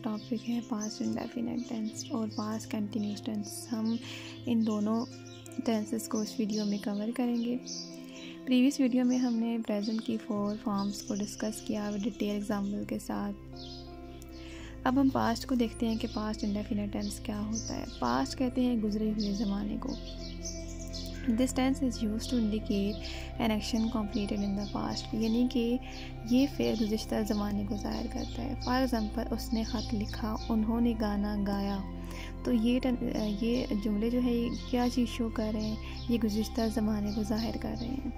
Topic है past indefinite tense और past continuous tense. हम इन दोनों टेंसेस को इस वीडियो में कवर करेंगे। प्रीवियस वीडियो में हमने प्रेजेंट की 4 फॉर्म्स को डिस्कस किया डिटेल एग्जाम्पल के साथ। अब हम पास्ट को देखते हैं कि पास्ट इंडेफिनिट टेंस क्या होता है। पास्ट कहते हैं गुजरे हुए ज़माने को। This tense is use to indicate an action completed in the past, यानी कि ये फ़ेल गुज़िश्ता ज़माने को ज़ाहिर करता है। फॉर एग्ज़ाम्पल, उसने ख़त लिखा, उन्होंने गाना गाया। तो ये जुमले जो है ये क्या चीज़ शो कर रहे हैं, ये गुज़िश्ता ज़माने को ज़ाहिर कर रहे हैं।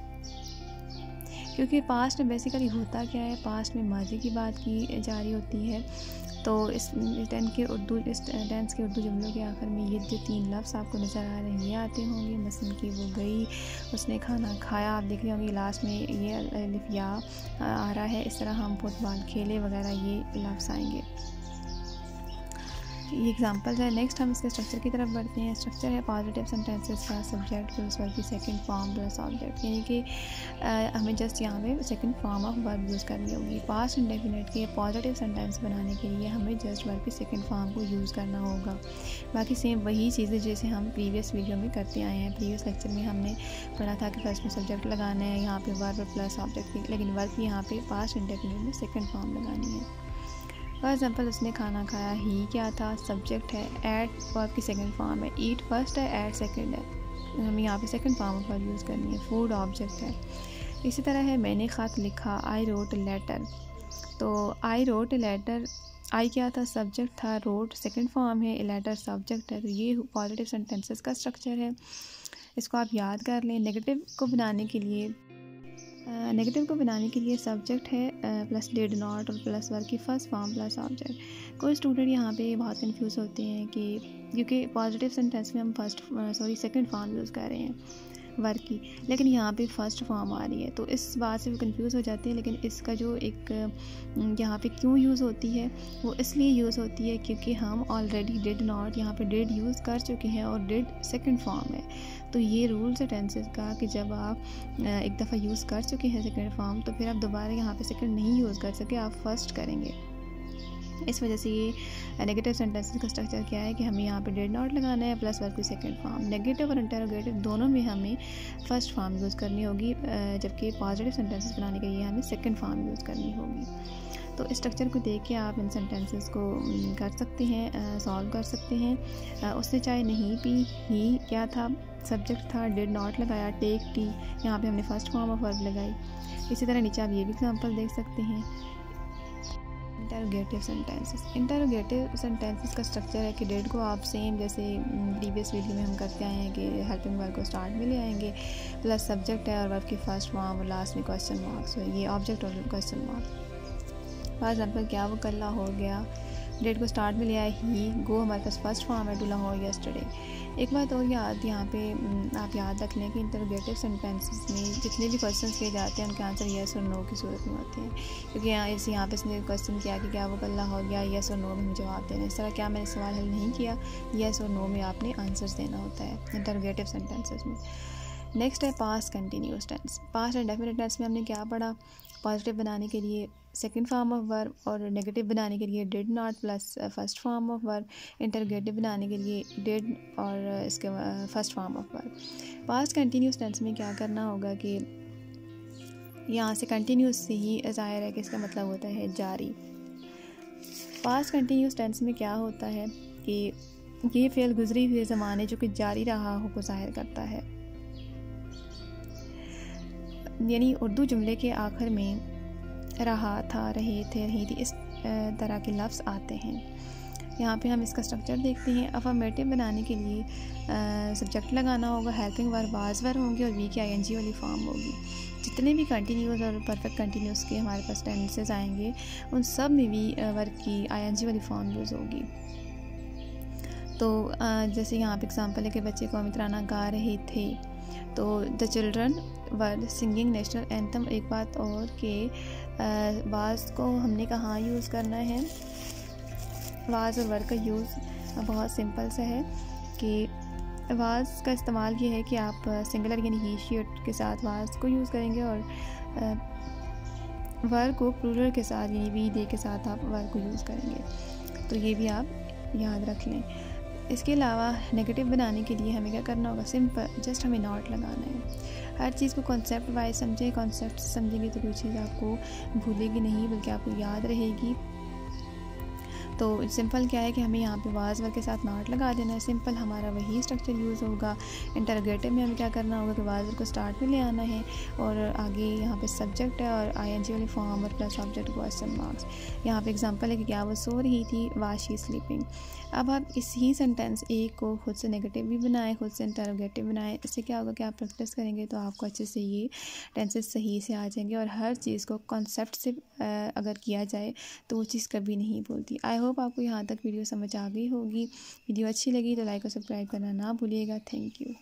क्योंकि पास्ट में बेसिकली होता क्या है, पास्ट में माजी की बात की जा रही होती है। तो इस टेंस के उर्दू जुमलों के आखिर में ये जो 3 लफ्ज़ आपको नज़र आ रहे हैं ये आते होंगे। मसलन कि वो गई, उसने खाना खाया। आप देख रहे होंगे लास्ट में ये अलिफ या आ रहा है। इस तरह हम फुटबॉल खेले वगैरह ये लफ्ज़ आएंगे। ये एग्जांपल है। नेक्स्ट हम इसके स्ट्रक्चर की तरफ बढ़ते हैं। स्ट्रक्चर है पॉजिटिव सेंटेंसेस का सब्जेक्ट प्लस वर्ब की सेकंड फॉर्म प्लस ऑब्जेक्ट, यानी कि हमें जस्ट यहाँ पे second form of verb use करनी होगी। पास्ट इंडेफिनिट के पॉजिटिव सेंटेंस बनाने के लिए हमें जस्ट वर्ब की सेकंड फॉर्म को यूज़ करना होगा। बाकी सेम वही चीज़ें जैसे हम प्रीवियस वीडियो में करते आए हैं। प्रीवियस लेक्चर में हमने पढ़ा था कि फर्स्ट में सब्जेक्ट लगाना है, यहाँ पे वर्ब प्लस ऑब्जेक्ट, लेकिन वर्ब यहाँ पे पास्ट इंडेफिनिट में सेकंड फॉर्म लगानी है। फॉर एग्जाम्पल, उसने खाना खाया, ही क्या था, सब्जेक्ट है, एट वर्ब की सेकंड फॉर्म है, ईट फर्स्ट है, एट सेकंड है। हमें यहाँ पे second form of verb use करनी है। फूड ऑब्जेक्ट है। इसी तरह है मैंने ख़त लिखा, आई रोट लेटर। तो आई रोट लेटर, आई क्या था, सब्जेक्ट था, रोट सेकंड फॉर्म है, लेटर सब्जेक्ट है। तो ये पॉजिटिव सेंटेंसेस का स्ट्रक्चर है। इसको आप याद कर लें। नेगेटिव को बनाने के लिए सब्जेक्ट है प्लस डिड नॉट और प्लस वर्ब की फर्स्ट फॉर्म प्लस ऑब्जेक्ट। कोई स्टूडेंट यहाँ पे बहुत कंफ्यूज होते हैं कि क्योंकि पॉजिटिव सेंटेंस में हम सेकंड फॉर्म यूज़ कर रहे हैं वर्ब की, लेकिन यहाँ पे फर्स्ट फॉर्म आ रही है, तो इस बात से वो कंफ्यूज हो जाते हैं। लेकिन इसका जो एक यहाँ पे क्यों यूज़ होती है, वो इसलिए यूज़ होती है क्योंकि हम ऑलरेडी डिड नॉट यहाँ पे डिड यूज़ कर चुके हैं और डिड सेकंड फॉर्म है। तो ये रूल्स है टेंसेस का कि जब आप एक दफ़ा यूज़ कर चुके हैं सेकंड फॉर्म, तो फिर आप दोबारा यहाँ पे सेकंड नहीं यूज़ कर सके, आप फर्स्ट करेंगे। इस वजह से ये नेगेटिव सेंटेंसेस का स्ट्रक्चर क्या है कि हमें यहाँ पे डिड नॉट लगाना है प्लस वर्ब की सेकंड फॉर्म। नेगेटिव और इंटरोगेटिव दोनों में हमें फर्स्ट फॉर्म यूज़ करनी होगी, जबकि पॉजिटिव सेंटेंसेस बनाने के लिए हमें सेकंड फॉर्म यूज़ करनी होगी। तो इस स्ट्रक्चर को देख के आप इन सेंटेंसेस को कर सकते हैं, सॉल्व कर सकते हैं। उसने चाय नहीं पी, ही क्या था, सब्जेक्ट था, डिड नॉट लगाया, टेक टी, यहाँ पे हमने फर्स्ट फॉर्म ऑफ वर्ब लगाई। इसी तरह नीचे आप ये भी एग्जांपल देख सकते हैं। इंटरोगेटिव सेंटेंसेस का स्ट्रक्चर है कि डिड को आप सेम जैसे प्रीवियस वीडियो में हम करते आए हैं कि हेल्पिंग वर्ब को स्टार्ट में ले आएंगे, प्लस सब्जेक्ट है और वर्ब की फर्स्ट फॉर्म और लास्ट में क्वेश्चन मार्क्स है, ये ऑब्जेक्ट और क्वेश्चन मार्क। फॉर एग्जाम्पल, क्या वो कल लाहौर गया, डेट को स्टार्ट में ले आया, ही, गो हमारे पास फर्स्ट फॉर्म है, टू लाहौर यस्टरडे। एक बात और यहाँ पे आप याद रख लें कि इंटरोगेटिव सेंटेंसेस में जितने भी क्वेश्चन किए जाते हैं उनके आंसर येस और नो की सूरत में होते हैं। क्योंकि यहाँ पे इसने क्वेश्चन किया कि क्या वो कल लाहौर गया, येस और नो में जवाब देना। इस तरह क्या मैंने सवाल हल नहीं किया, येस और नो में आपने आंसर्स देना होता है इंटरोगेटिव सेंटेंसेस में। नेक्स्ट है past continuous tense. Past indefinite tense में हमने क्या पढ़ा, पॉजिटिव बनाने के लिए सेकंड फॉर्म ऑफ वर्ब और नेगेटिव बनाने के लिए did not plus first form of verb, interrogative बनाने के लिए डिड और इसके first form of verb. Past continuous tense में क्या करना होगा कि यहाँ से कंटिन्यूस से ही ज़ाहिर है कि इसका मतलब होता है जारी। पास्ट कंटिन्यूस टेंस में क्या होता है कि ये फ़ेल गुजरे हुए ज़माने जो कि जारी रहा हो को ज़ाहिर करता है। यानी उर्दू जुमले के आखिर में रहा, था, रहे, थे, रही थी, इस तरह के लफ्ज़ आते हैं। यहाँ पे हम इसका स्ट्रक्चर देखते हैं। अफर्मेटिव बनाने के लिए सब्जेक्ट लगाना होगा, हेल्पिंग वर्ब बाज़ वर्ब होंगे और वी की आईएनजी वाली फॉर्म होगी। जितने भी कंटिन्यूस और परफेक्ट कंटिन्यूस के हमारे पास टेंसेस आएंगे उन सब में भी वर्ब की आईएनजी वाली फॉर्म यूज़ होगी। तो जैसे यहाँ पे एग्जांपल है कि बच्चे कौमी तराना गा रहे थे, तो the children were singing national anthem. एक बात और कि वाज को हमने कहाँ यूज़ करना है, वाज और वर्ब का यूज़ बहुत सिंपल सा है कि वाज का इस्तेमाल ये है कि आप सिंगुलर यानी ही शी के साथ वाज को यूज़ करेंगे और वर्ब को प्लूरल के साथ यानी वी दे के साथ आप वर्ब को यूज़ करेंगे। तो ये भी आप याद रख लें। इसके अलावा नेगेटिव बनाने के लिए हमें क्या करना होगा, सिंपल जस्ट हमें नॉट लगाना है। हर चीज़ को कॉन्सेप्ट वाइज समझें, कॉन्सेप्ट समझेंगे तो कोई चीज़ आपको भूलेगी नहीं बल्कि आपको याद रहेगी। तो सिंपल क्या है कि हमें यहाँ पे वाज वर्ड के साथ नॉट लगा देना है। सिंपल हमारा वही स्ट्रक्चर यूज़ होगा। इंटरोगेटिव में हमें क्या करना होगा कि वाज वर्ड को स्टार्ट में ले आना है और आगे यहाँ पे सब्जेक्ट है और आईएनजी वाली फॉर्म और प्लस ऑब्जेक्ट क्वेश्चन मार्क्स। यहाँ पे एग्जांपल है कि क्या वो सो रही थी, वाज शी स्लीपिंग। अब आप इसी सेंटेंस एक को खुद से नेगेटिव भी बनाएं, खुद से इंटरोगेटिव बनाएं। इससे क्या होगा कि आप प्रैक्टिस करेंगे तो आपको अच्छे से ये टेंसेस सही से आ जाएंगे और हर चीज़ को कॉन्सेप्ट से अगर किया जाए तो वो चीज़ कभी नहीं भूलती। आई होप आपको यहाँ तक वीडियो समझ आ गई होगी। वीडियो अच्छी लगी तो लाइक और सब्सक्राइब करना ना भूलिएगा। Thank you.